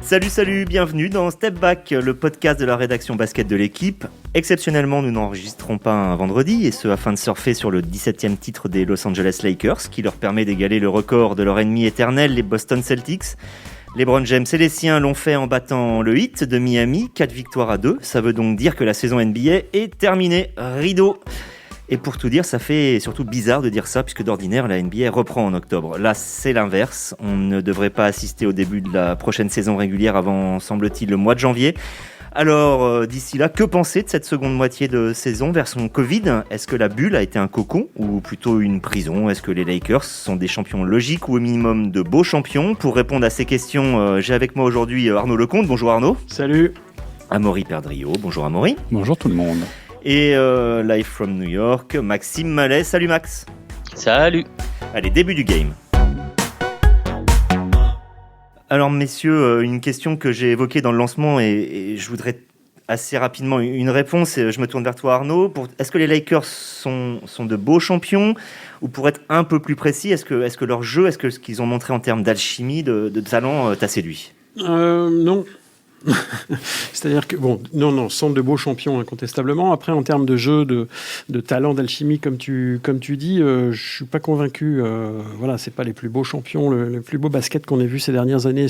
Salut, bienvenue dans Step Back, le podcast de la rédaction basket de l'équipe. Exceptionnellement, nous n'enregistrons pas un vendredi, et ce afin de surfer sur le 17e titre des Los Angeles Lakers, qui leur permet d'égaler le record de leur ennemi éternel, les Boston Celtics. LeBron James et les siens l'ont fait en battant le Heat de Miami, 4 victoires à 2. Ça veut donc dire que la saison NBA est terminée. Rideau. Et pour tout dire, ça fait surtout bizarre de dire ça, puisque d'ordinaire, la NBA reprend en octobre. Là, c'est l'inverse. On ne devrait pas assister au début de la prochaine saison régulière avant, semble-t-il, le mois de janvier. Alors, d'ici là, que penser de cette seconde moitié de saison version Covid ? Est-ce que la bulle a été un cocon ou plutôt une prison ? Est-ce que les Lakers sont des champions logiques ou au minimum de beaux champions ? Pour répondre à ces questions, j'ai avec moi aujourd'hui Arnaud Lecomte. Bonjour Arnaud. Salut. Amaury Perdriau. Bonjour Amaury. Bonjour tout le monde. Et live from New York, Maxime Mallet. Salut Max. Salut. Allez, début du game. Alors messieurs, une question que j'ai évoquée dans le lancement et je voudrais assez rapidement une réponse. Je me tourne vers toi Arnaud. Est-ce que les Lakers sont de beaux champions ? Ou pour être un peu plus précis, est-ce que leur jeu, est-ce que ce qu'ils ont montré en termes d'alchimie, de talent, t'a séduit ? Non. C'est-à-dire que, non, sont de beaux champions incontestablement. Après, en termes de jeu, de talent, d'alchimie, comme tu dis, je suis pas convaincu. Voilà, c'est pas les plus beaux champions, le plus beau basket qu'on ait vu ces dernières années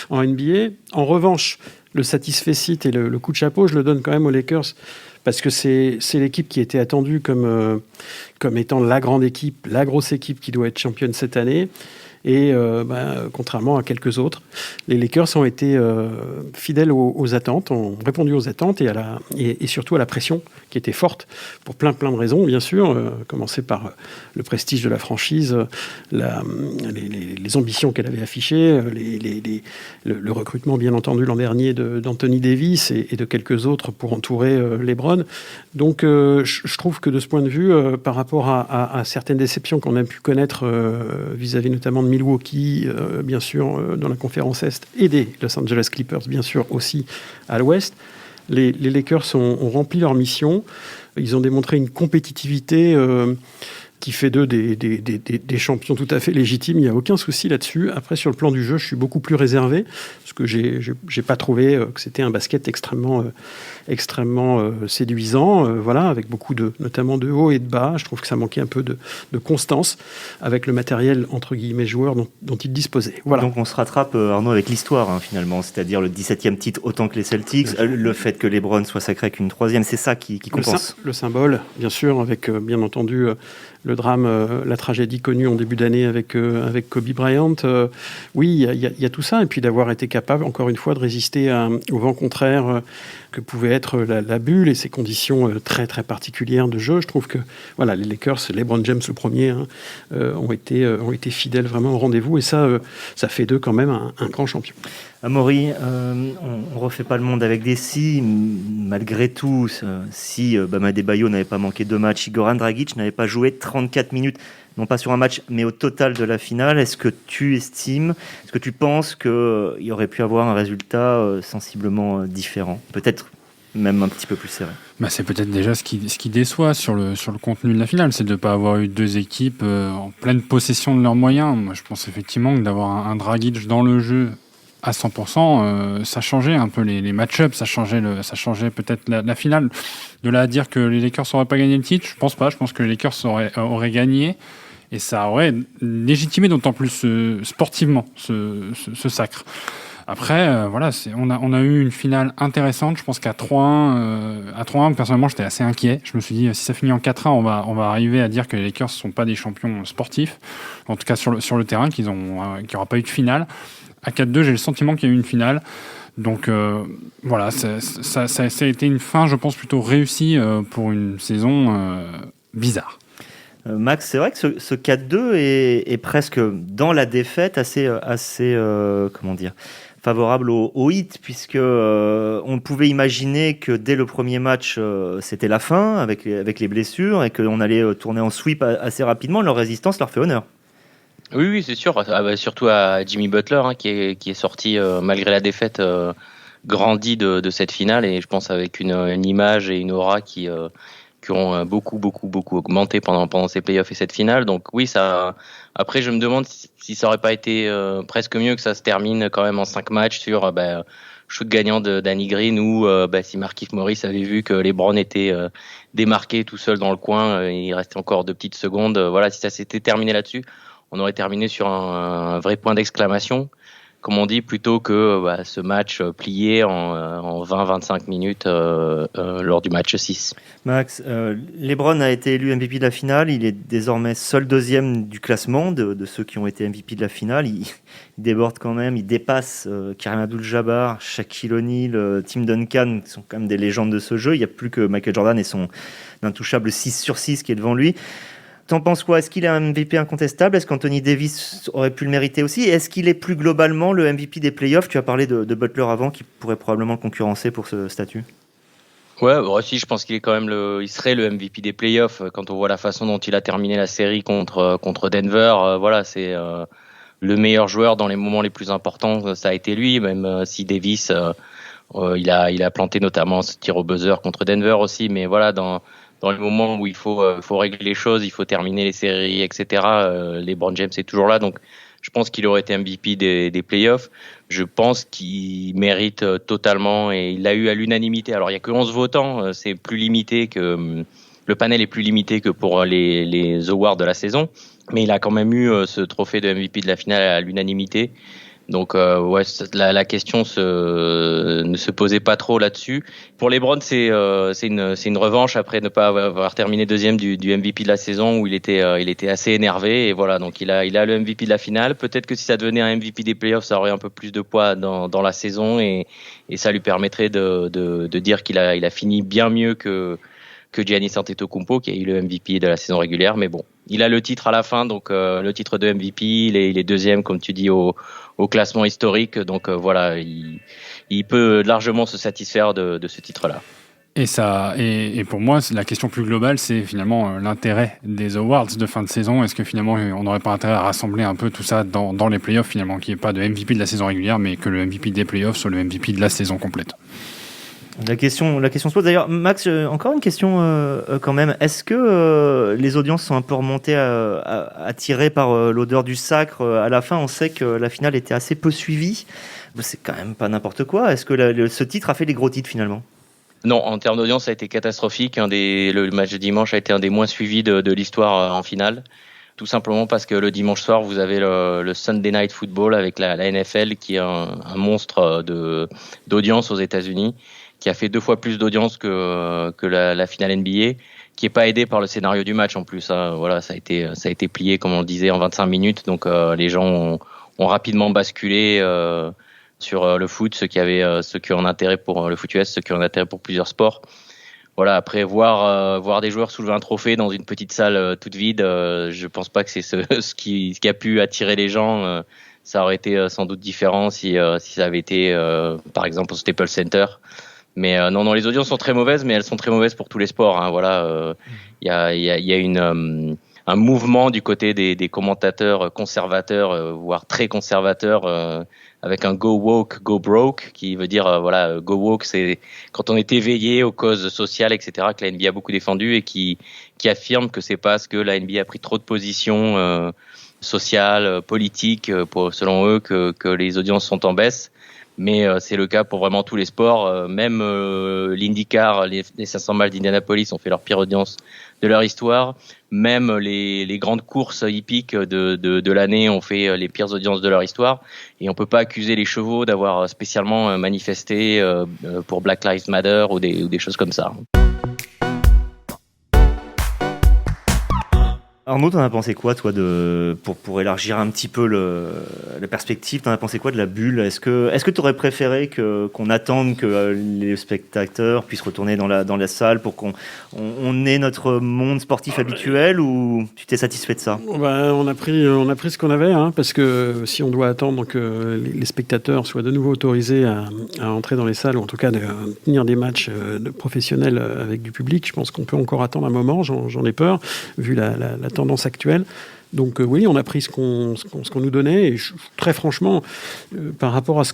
en NBA. En revanche, le satisfecit et le coup de chapeau, je le donne quand même aux Lakers. Parce que c'est l'équipe qui était attendue comme étant la grande équipe, la grosse équipe qui doit être championne cette année. Et contrairement à quelques autres, les Lakers ont été fidèles aux attentes, ont répondu aux attentes et surtout à la pression qui était forte pour plein de raisons, bien sûr. Commencer par le prestige de la franchise, les ambitions qu'elle avait affichées, le recrutement, bien entendu, l'an dernier d'Anthony Davis et de quelques autres pour entourer LeBron. Donc, je trouve que de ce point de vue, par rapport à certaines déceptions qu'on a pu connaître vis-à-vis notamment de Milwaukee, bien sûr, dans la conférence Est, et des Los Angeles Clippers, bien sûr, aussi à l'Ouest, les Lakers ont rempli leur mission. Ils ont démontré une compétitivité qui fait d'eux des champions tout à fait légitimes. Il n'y a aucun souci là-dessus. Après, sur le plan du jeu, je suis beaucoup plus réservé, parce que j'ai pas trouvé que c'était un basket extrêmement séduisant, voilà, avec beaucoup notamment de haut et de bas. Je trouve que ça manquait un peu de constance avec le matériel, entre guillemets, joueur dont il disposait. Voilà. Donc on se rattrape, Arnaud, avec l'histoire, finalement, c'est-à-dire le 17e titre autant que les Celtics, le fait que LeBron soit sacré qu'une troisième, c'est ça qui compense. Le symbole, bien sûr, avec, bien entendu, le drame, la tragédie connue en début d'année avec Kobe Bryant. Oui, il y a tout ça. Et puis d'avoir été capable, encore une fois, de résister au vent contraire que pouvait être la bulle et ses conditions très, très particulières de jeu. Je trouve que voilà, les Lakers, LeBron James le premier, ont été fidèles vraiment au rendez-vous. Et ça fait d'eux quand même un grand champion. Amaury, on ne refait pas le monde avec des si. Malgré tout, si Bam Adebayo n'avait pas manqué 2 matchs, Goran Dragic n'avait pas joué 34 minutes, non pas sur un match, mais au total de la finale, est-ce que tu penses qu'il y aurait pu avoir un résultat sensiblement différent ? Peut-être même un petit peu plus serré. C'est peut-être déjà ce qui déçoit sur le contenu de la finale, c'est de ne pas avoir eu 2 équipes en pleine possession de leurs moyens. Moi, je pense effectivement que d'avoir un Dragic dans le jeu à 100%, ça changeait un peu les match-ups, ça changeait peut-être la finale. De là à dire que les Lakers n'auraient pas gagné le titre, je pense pas. Je pense que les Lakers auraient gagné et ça aurait légitimé d'autant plus sportivement ce sacre. Après, voilà, on a eu une finale intéressante. Je pense qu'à 3-1, personnellement, j'étais assez inquiet. Je me suis dit, si ça finit en 4-1, on va arriver à dire que les Lakers ne sont pas des champions sportifs. En tout cas, sur le terrain, qu'il n'y aura pas eu de finale. À 4-2, j'ai le sentiment qu'il y a eu une finale. Donc voilà, ça a été une fin, je pense, plutôt réussie pour une saison bizarre. Max, c'est vrai que ce 4-2 est presque dans la défaite assez favorable au Heat, puisque on pouvait imaginer que dès le premier match, c'était la fin avec les blessures et qu'on allait tourner en sweep assez rapidement. Leur résistance leur fait honneur. Oui, c'est sûr. Surtout à Jimmy Butler, qui est sorti malgré la défaite, grandi de cette finale, et je pense avec une image et une aura qui qui ont beaucoup augmenté pendant ces playoffs et cette finale. Donc oui, ça. Après, je me demande si ça aurait pas été presque mieux que ça se termine quand même en 5 matchs sur shoot gagnant de Danny Green ou si Markieff Morris avait vu que LeBron était démarqué tout seul dans le coin, il restait encore 2 petites secondes. Voilà, si ça s'était terminé là-dessus, on aurait terminé sur un vrai point d'exclamation, comme on dit, plutôt que ce match plié en 20-25 minutes lors du match 6. Max, LeBron a été élu MVP de la finale. Il est désormais seul deuxième du classement de ceux qui ont été MVP de la finale. Il déborde quand même, il dépasse Kareem Abdul-Jabbar, Shaquille O'Neal, Tim Duncan, qui sont quand même des légendes de ce jeu. Il n'y a plus que Michael Jordan et son intouchable 6/6 qui est devant lui. T'en penses quoi? Est-ce qu'il est un MVP incontestable? Est-ce qu'Anthony Davis aurait pu le mériter aussi? Est-ce qu'il est plus globalement le MVP des playoffs? Tu as parlé de Butler avant, qui pourrait probablement le concurrencer pour ce statut. Ouais, aussi, je pense qu'il est quand même il serait le MVP des playoffs quand on voit la façon dont il a terminé la série contre Denver. C'est le meilleur joueur dans les moments les plus importants. Ça a été lui, même si Davis, il a planté notamment ce tir au buzzer contre Denver aussi. Mais voilà, dans les moments où il faut régler les choses, il faut terminer les séries, etc. LeBron James est toujours là, donc je pense qu'il aurait été MVP des playoffs. Je pense qu'il mérite totalement, et il l'a eu à l'unanimité. Alors il y a que 11 votants, c'est plus limité que le panel est plus limité que pour les awards de la saison, mais il a quand même eu ce trophée de MVP de la finale à l'unanimité. Donc la question ne se posait pas trop là-dessus. Pour LeBron, c'est une revanche après ne pas avoir terminé deuxième du MVP de la saison où il était assez énervé, et voilà, donc il a le MVP de la finale. Peut-être que si ça devenait un MVP des playoffs, ça aurait un peu plus de poids dans la saison, et ça lui permettrait de dire qu'il a fini bien mieux que Giannis Antetokounmpo, qui a eu le MVP de la saison régulière. Mais bon, il a le titre à la fin, donc le titre de MVP, il est deuxième, comme tu dis, au classement historique. Donc il peut largement se satisfaire de ce titre-là. Et pour moi, la question plus globale, c'est finalement l'intérêt des awards de fin de saison. Est-ce que finalement, on n'aurait pas intérêt à rassembler un peu tout ça dans les playoffs, finalement, qu'il n'y ait pas de MVP de la saison régulière, mais que le MVP des playoffs soit le MVP de la saison complète? La question se pose. D'ailleurs, Max, encore une question quand même. Est-ce que les audiences sont un peu remontées attirées par l'odeur du sacre à la fin? On sait que la finale était assez peu suivie. C'est quand même pas n'importe quoi. Est-ce que ce titre a fait les gros titres finalement? Non, en termes d'audience, ça a été catastrophique. Le match de dimanche a été un des moins suivis de l'histoire en finale. Tout simplement parce que le dimanche soir, vous avez le Sunday Night Football avec la NFL, qui est un monstre d'audience aux États-Unis, qui a fait 2 fois plus d'audience que la finale NBA, qui est pas aidé par le scénario du match en plus. Voilà, ça a été plié, comme on le disait, en 25 minutes. Donc les gens ont rapidement basculé sur le foot, ceux qui ont un intérêt pour le foot US, ceux qui ont un intérêt pour plusieurs sports. Voilà, après voir des joueurs soulever un trophée dans une petite salle toute vide, je pense pas que c'est ce qui a pu attirer les gens. Ça aurait été sans doute différent si ça avait été par exemple au Staples Center. Mais non, les audiences sont très mauvaises, mais elles sont très mauvaises pour tous les sports. Voilà, il y a un mouvement du côté des commentateurs conservateurs, voire très conservateurs, avec un go woke, go broke, qui veut dire go woke, c'est quand on est éveillé aux causes sociales, etc., que la NBA a beaucoup défendu, et qui affirme que c'est parce que la NBA a pris trop de positions sociales, politiques, selon eux, que les audiences sont en baisse. Mais c'est le cas pour vraiment tous les sports. Même l'IndyCar, les 500 miles d'Indianapolis ont fait leur pire audience de leur histoire. Même les grandes courses hippiques de l'année ont fait les pires audiences de leur histoire. Et on peut pas accuser les chevaux d'avoir spécialement manifesté pour Black Lives Matter ou des choses comme ça. Arnaud, t'en as pensé quoi, toi, pour élargir un petit peu la perspective, t'en as pensé quoi de la bulle? Est-ce que t'aurais préféré qu'on attende que les spectateurs puissent retourner dans la salle pour qu'on ait notre monde sportif habituel, ou tu t'es satisfait de ça? On a pris ce qu'on avait, parce que si on doit attendre que les spectateurs soient de nouveau autorisés à entrer dans les salles, ou en tout cas de tenir des matchs de professionnels avec du public, je pense qu'on peut encore attendre un moment, j'en ai peur, vu la tendance actuelle. Donc oui, on a pris ce qu'on nous donnait, et très franchement, par rapport à ce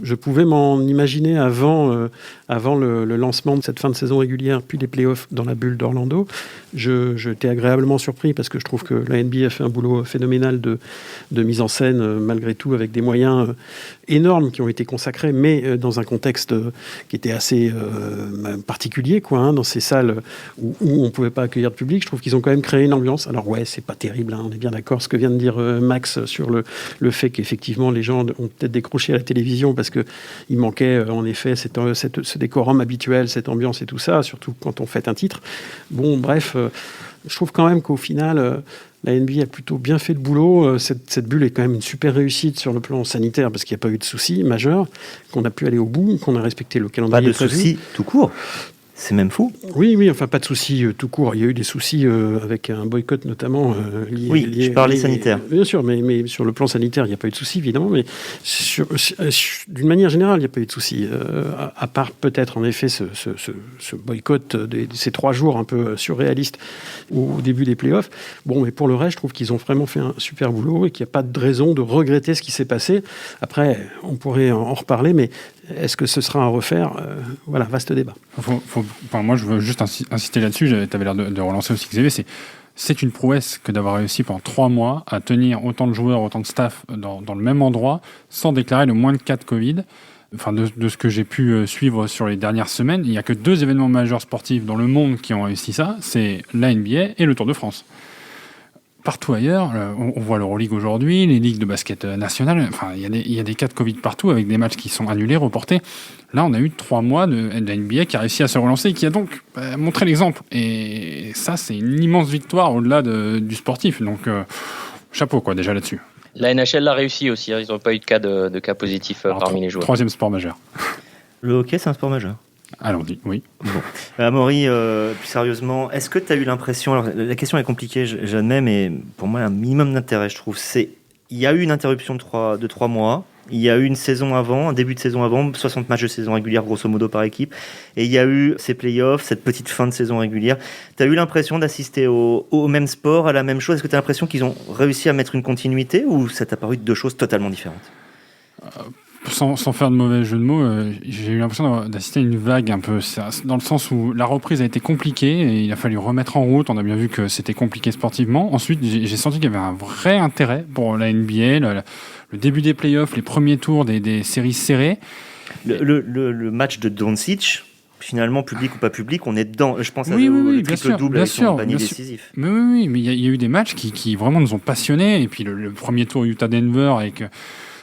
je pouvais m'en imaginer avant le lancement de cette fin de saison régulière, puis les playoffs dans la bulle d'Orlando, j'étais agréablement surpris parce que je trouve que la NBA a fait un boulot phénoménal de mise en scène, malgré tout, avec des moyens énormes qui ont été consacrés, mais dans un contexte qui était assez particulier, quoi, dans ces salles où on ne pouvait pas accueillir de public. Je trouve qu'ils ont quand même créé une ambiance. Alors ouais, c'est pas terrible, on est bien d'accord. Ce que vient de dire Max sur le fait qu'effectivement les gens ont peut-être décroché à la télévision parce qu'il manquait en effet ce décorum habituel, cette ambiance et tout ça, surtout quand on fête un titre. Bon, bref, je trouve quand même qu'au final... la NBA a plutôt bien fait le boulot. Cette bulle est quand même une super réussite sur le plan sanitaire parce qu'il n'y a pas eu de soucis majeurs, qu'on a pu aller au bout, qu'on a respecté le calendrier prévu. Pas de soucis tout court. C'est même fou. Oui, enfin pas de soucis tout court. Il y a eu des soucis avec un boycott notamment lié. Je parlais sanitaire. Bien sûr, mais sur le plan sanitaire, il n'y a pas eu de soucis, évidemment. Mais d'une manière générale, il n'y a pas eu de soucis. À part peut-être en effet ce boycott de ces 3 jours un peu surréalistes au début des playoffs. Bon, mais pour le reste, je trouve qu'ils ont vraiment fait un super boulot et qu'il n'y a pas de raison de regretter ce qui s'est passé. Après, on pourrait en reparler, mais est-ce que ce sera à refaire ? Voilà, vaste débat. Moi, je veux juste insister là-dessus. Tu avais l'air de relancer aussi, Xavier. C'est une prouesse que d'avoir réussi pendant 3 mois à tenir autant de joueurs, autant de staff dans le même endroit, sans déclarer le moins de cas de Covid. Enfin, de ce que j'ai pu suivre sur les dernières semaines, il n'y a que 2 événements majeurs sportifs dans le monde qui ont réussi ça. C'est la NBA et le Tour de France. Partout ailleurs, on voit l'Euroleague aujourd'hui, les ligues de basket nationales, enfin, il y a des cas de Covid partout avec des matchs qui sont annulés, reportés. Là, on a eu 3 mois de NBA qui a réussi à se relancer et qui a donc montré l'exemple. Et ça, c'est une immense victoire au-delà du sportif. Donc, chapeau, quoi, déjà là-dessus. La NHL l'a réussi aussi, ils n'ont pas eu de cas positifs parmi les joueurs. 3e sport majeur. Le hockey, c'est un sport majeur. Allons-y, oui. Bon. Amaury, plus sérieusement, est-ce que tu as eu l'impression... Alors, la question est compliquée, j'admets, mais pour moi, un minimum d'intérêt, je trouve. Il y a eu une interruption de 3 mois, il y a eu une saison avant, un début de saison avant, 60 matchs de saison régulière, grosso modo, par équipe, et il y a eu ces playoffs, cette petite fin de saison régulière. Tu as eu l'impression d'assister au même sport, à la même chose ? Est-ce que tu as l'impression qu'ils ont réussi à mettre une continuité, ou ça t'a paru 2 choses totalement différentes ? Sans faire de mauvais jeu de mots, j'ai eu l'impression d'assister à une vague un peu, dans le sens où la reprise a été compliquée et il a fallu remettre en route. On a bien vu que c'était compliqué sportivement. Ensuite, j'ai senti qu'il y avait un vrai intérêt pour la NBA, le début des playoffs, les premiers tours des séries serrées. Le match de Doncic, finalement, public ou pas public, on est dedans. Je pense au triple-double avec son panier décisif. Mais il y a eu des matchs qui vraiment nous ont passionnés. Et puis le premier tour Utah-Denver avec...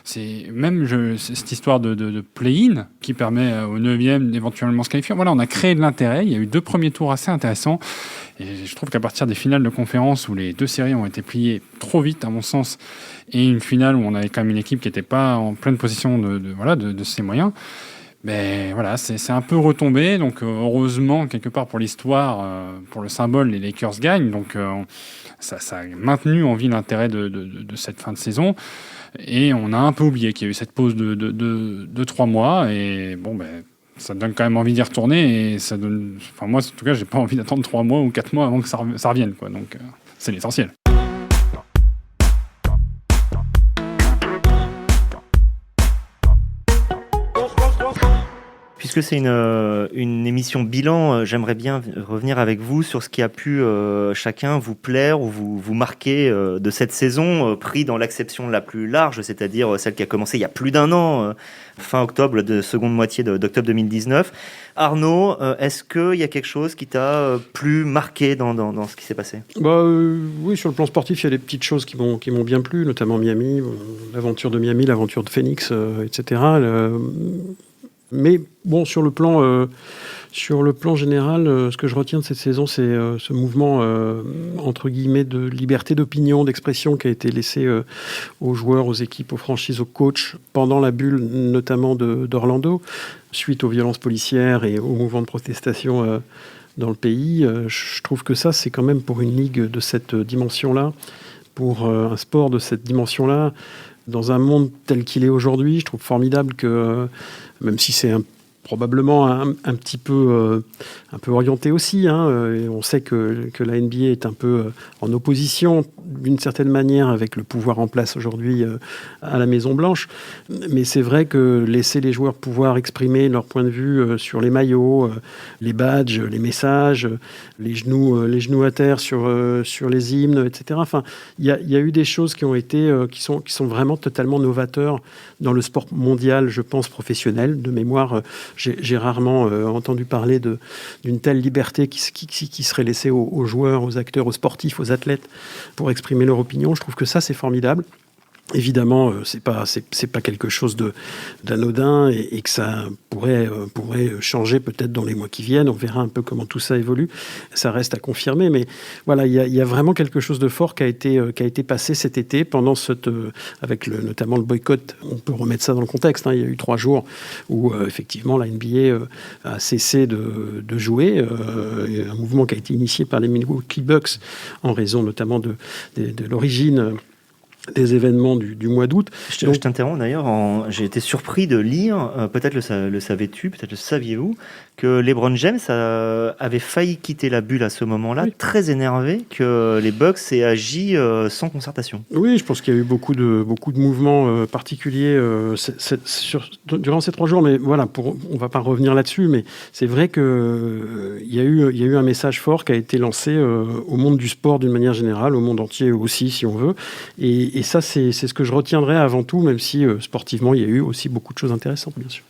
C'est même cette histoire de play-in qui permet au 9e d'éventuellement se qualifier. Voilà, on a créé de l'intérêt. Il y a eu 2 premiers tours assez intéressants. Et je trouve qu'à partir des finales de conférence où les 2 séries ont été pliées trop vite, à mon sens, et une finale où on avait quand même une équipe qui n'était pas en pleine possession de ses moyens, mais voilà, c'est un peu retombé. Donc heureusement, quelque part pour l'histoire, pour le symbole, les Lakers gagnent. Donc ça a maintenu en vie l'intérêt de cette fin de saison. Et on a un peu oublié qu'il y a eu cette pause de 3 mois. Et bon, ça donne quand même envie d'y retourner. Et ça donne... Enfin, moi, en tout cas, j'ai pas envie d'attendre 3 mois ou 4 mois avant que ça revienne, quoi. Donc, c'est l'essentiel. Puisque c'est une émission bilan, j'aimerais bien revenir avec vous sur ce qui a pu chacun vous plaire ou vous marquer de cette saison, pris dans l'acception la plus large, c'est-à-dire celle qui a commencé il y a plus d'1 an, fin octobre, de seconde moitié d'octobre 2019. Arnaud, est-ce qu'il y a quelque chose qui t'a plus marqué dans ce qui s'est passé ? Oui, sur le plan sportif, il y a des petites choses qui m'ont bien plu, notamment Miami, l'aventure de Miami, l'aventure de Phoenix, etc. Mais bon, sur le plan général, ce que je retiens de cette saison, c'est ce mouvement, entre guillemets, de liberté d'opinion, d'expression qui a été laissé aux joueurs, aux équipes, aux franchises, aux coachs, pendant la bulle, notamment d'Orlando, suite aux violences policières et aux mouvements de protestation dans le pays. Je trouve que ça, c'est quand même pour une ligue de cette dimension-là, pour un sport de cette dimension-là, dans un monde tel qu'il est aujourd'hui, je trouve formidable que, même si c'est probablement un petit peu orienté aussi. Et on sait que la NBA est un peu en opposition, d'une certaine manière, avec le pouvoir en place aujourd'hui à la Maison-Blanche. Mais c'est vrai que laisser les joueurs pouvoir exprimer leur point de vue sur les maillots, les badges, les messages, les genoux à terre sur les hymnes, etc. Enfin, il y a eu des choses qui sont vraiment totalement novateurs dans le sport mondial, je pense, professionnel. De mémoire, j'ai rarement entendu parler d'une telle liberté qui serait laissée aux joueurs, aux acteurs, aux sportifs, aux athlètes pour exprimer leur opinion. Je trouve que ça, c'est formidable. Évidemment, c'est pas quelque chose d'anodin et que ça pourrait changer peut-être dans les mois qui viennent. On verra un peu comment tout ça évolue. Ça reste à confirmer, mais voilà, il y a vraiment quelque chose de fort qui a été passé cet été pendant avec notamment le boycott. On peut remettre ça dans le contexte. Il y a eu 3 jours où effectivement la NBA a cessé de jouer. Un mouvement qui a été initié par les Milwaukee Bucks en raison notamment de l'origine des événements du mois d'août. Je t'interromps d'ailleurs, j'ai été surpris de lire, peut-être le savais-tu, peut-être le saviez-vous, que LeBron James avait failli quitter la bulle à ce moment-là, oui. Très énervé que les Bucks aient agi sans concertation. Oui, je pense qu'il y a eu beaucoup de mouvements particuliers durant ces 3 jours, mais voilà, on va pas revenir là-dessus, mais c'est vrai que il y a eu un message fort qui a été lancé au monde du sport d'une manière générale, au monde entier aussi, si on veut, et ça, c'est ce que je retiendrai avant tout, même si sportivement, il y a eu aussi beaucoup de choses intéressantes, bien sûr.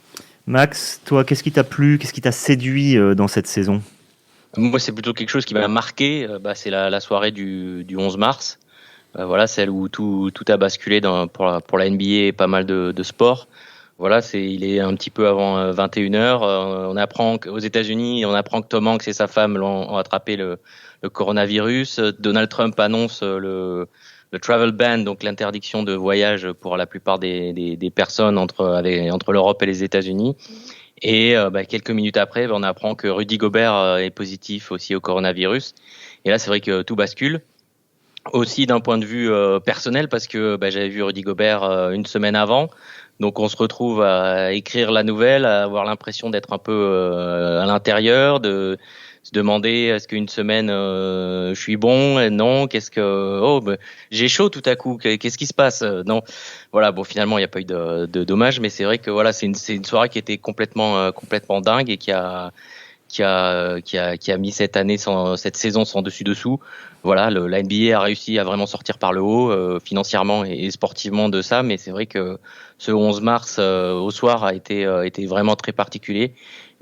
Max, toi, qu'est-ce qui t'a plu, qu'est-ce qui t'a séduit dans cette saison ? Moi, c'est plutôt quelque chose qui m'a marqué. C'est la soirée du 11 mars. Voilà, celle où tout a basculé pour la NBA et pas mal de sports. Voilà, il est un petit peu avant 21h. On apprend qu'aux États-Unis, que Tom Hanks et sa femme ont attrapé le coronavirus. Donald Trump annonce le travel ban, donc l'interdiction de voyage pour la plupart des personnes entre l'Europe et les États-Unis. Et quelques minutes après, on apprend que Rudy Gobert est positif aussi au coronavirus. Et là, c'est vrai que tout bascule. Aussi d'un point de vue personnel, parce que j'avais vu Rudy Gobert une semaine avant. Donc on se retrouve à écrire la nouvelle, à avoir l'impression d'être un peu à l'intérieur, de se demander est-ce qu'une semaine je suis bon et non, j'ai chaud tout à coup, qu'est-ce qui se passe, non, voilà, bon, finalement il n'y a pas eu de dommages, mais c'est vrai que voilà, c'est une soirée qui était complètement dingue et qui a mis cette saison sans dessus-dessous. Voilà, la NBA a réussi à vraiment sortir par le haut, financièrement et sportivement de ça, mais c'est vrai que ce 11 mars au soir a été vraiment très particulier.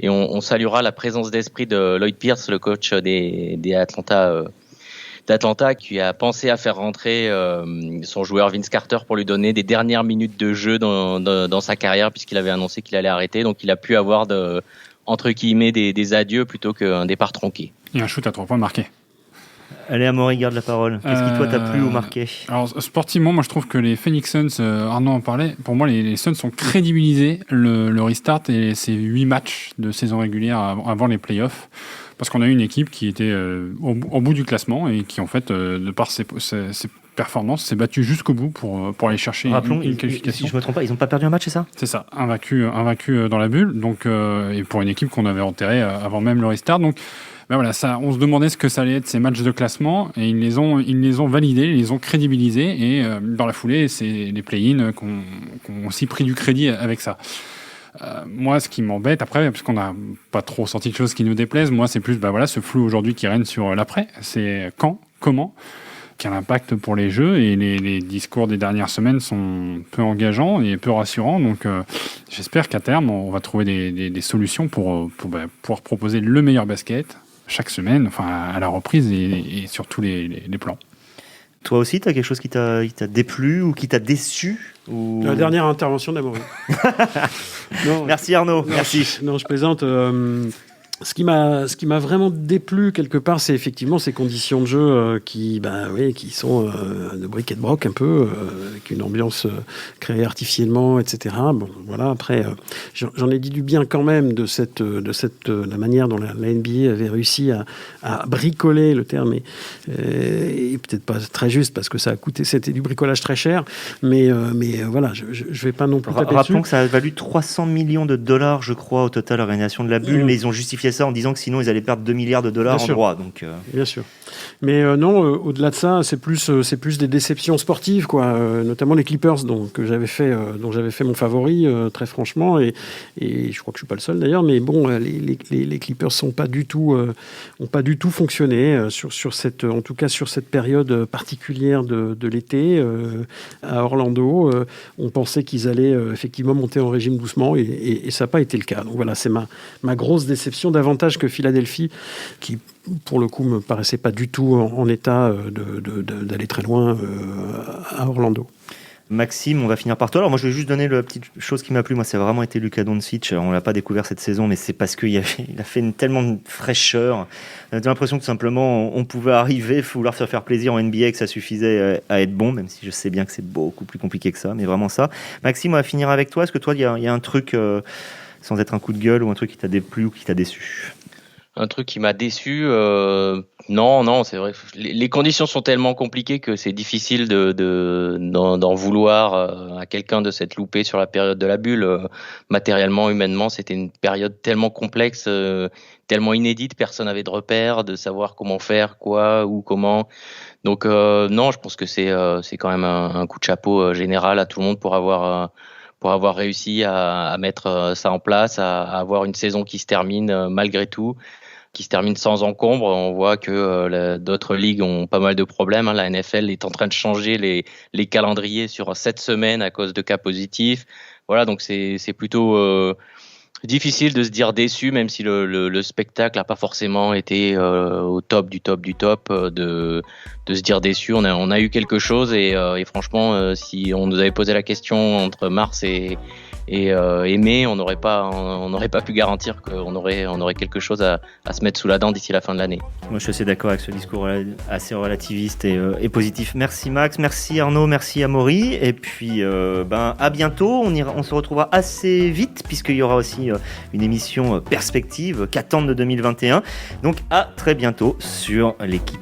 Et on saluera la présence d'esprit de Lloyd Pierce, le coach des d'Atlanta, qui a pensé à faire rentrer son joueur Vince Carter pour lui donner des dernières minutes de jeu dans sa carrière, puisqu'il avait annoncé qu'il allait arrêter. Donc il a pu avoir entre guillemets des adieux plutôt qu'un départ tronqué. Et un shoot à 3 points marqué. Allez, Amaury, garde la parole. Qu'est-ce qui, toi, t'a plu ou marqué ? Alors, sportivement, moi, je trouve que les Phoenix Suns, Arnaud en parlait, pour moi, les Suns ont crédibilisé le restart et ces 8 matchs de saison régulière avant les playoffs. Parce qu'on a eu une équipe qui était au bout du classement et qui, en fait, de par ses performances, s'est battue jusqu'au bout pour aller chercher une qualification. Si je ne me trompe pas, ils n'ont pas perdu un match, c'est ça ? C'est ça, invaincu dans la bulle. Donc, et pour une équipe qu'on avait enterrée avant même le restart. Donc, voilà, ça, on se demandait ce que ça allait être ces matchs de classement et ils les ont validés, ils les ont crédibilisés et dans la foulée, c'est les play-in qui ont aussi pris du crédit avec ça. Moi, ce qui m'embête après, parce qu'on n'a pas trop senti de choses qui nous déplaisent, moi, c'est plus ce flou aujourd'hui qui règne sur l'après. C'est quand, comment, quel impact pour les jeux, et les discours des dernières semaines sont peu engageants et peu rassurants. Donc, j'espère qu'à terme, on va trouver des solutions pour pouvoir proposer le meilleur basket chaque semaine, enfin à la reprise et sur tous les plans. Toi aussi, tu as quelque chose qui t'a déplu ou qui t'a déçu ou... La dernière intervention d'Amaury. Merci Arnaud, merci. Non, je plaisante. Ce qui m'a vraiment déplu quelque part, c'est effectivement ces conditions de jeu qui sont de bric et de broc un peu, avec une ambiance créée artificiellement, etc. Bon, voilà. Après, j'en ai dit du bien quand même de la manière dont la NBA avait réussi à bricoler, le terme est peut-être pas très juste parce que ça a coûté, c'était du bricolage très cher, mais voilà, je vais pas non plus taper dessus. Rappelons que ça a valu 300 millions de dollars, je crois, au total, l'organisation de la bulle, mais ils ont justifié ça en disant que sinon ils allaient perdre 2 milliards de dollars en droits. Donc, Bien sûr. Mais non, au-delà de ça, c'est plus des déceptions sportives, quoi. Notamment les Clippers, dont j'avais fait mon favori, très franchement, et je crois que je suis pas le seul d'ailleurs. Mais bon, les Clippers ont pas du tout fonctionné en tout cas sur cette période particulière de l'été à Orlando. On pensait qu'ils allaient effectivement monter en régime doucement, et ça n'a pas été le cas. Donc voilà, c'est ma grosse déception, davantage que Philadelphie, qui pour le coup me paraissait pas du tout en état d'aller très loin à Orlando. Maxime, on va finir par toi. Alors moi, je vais juste donner la petite chose qui m'a plu. Moi, ça a vraiment été Luka Doncic. On l'a pas découvert cette saison, mais c'est parce qu'il a fait tellement de fraîcheur. On a l'impression que tout simplement, on pouvait arriver, vouloir se faire plaisir en NBA, que ça suffisait à être bon, même si je sais bien que c'est beaucoup plus compliqué que ça, mais vraiment ça. Maxime, on va finir avec toi. Est-ce que toi, il y a un truc, sans être un coup de gueule, ou un truc qui t'a déplu ou qui t'a déçu ? Un truc qui m'a déçu, non, c'est vrai. Les conditions sont tellement compliquées que c'est difficile d'en vouloir à quelqu'un de s'être loupé sur la période de la bulle. Matériellement, humainement, c'était une période tellement complexe, tellement inédite. Personne n'avait de repères, de savoir comment faire, quoi, ou comment. Donc non, je pense que c'est quand même un coup de chapeau général à tout le monde pour avoir réussi à mettre ça en place, à avoir une saison qui se termine malgré tout, qui se termine sans encombre. On voit que d'autres ligues ont pas mal de problèmes. La NFL est en train de changer les calendriers sur 7 semaines à cause de cas positifs. Voilà, donc c'est plutôt difficile de se dire déçu, même si le spectacle n'a pas forcément été au top du top du top, de se dire déçu. On a eu quelque chose, et franchement, si on nous avait posé la question entre mars et mai, on n'aurait pas pu garantir qu'on aurait quelque chose à se mettre sous la dent d'ici la fin de l'année. Moi, je suis assez d'accord avec ce discours assez relativiste et positif. Merci Max, merci Arnaud, merci Amaury, et puis à bientôt. On se retrouvera assez vite, puisqu'il y aura aussi une émission perspective qu'attendre de 2021. Donc à très bientôt sur l'équipe.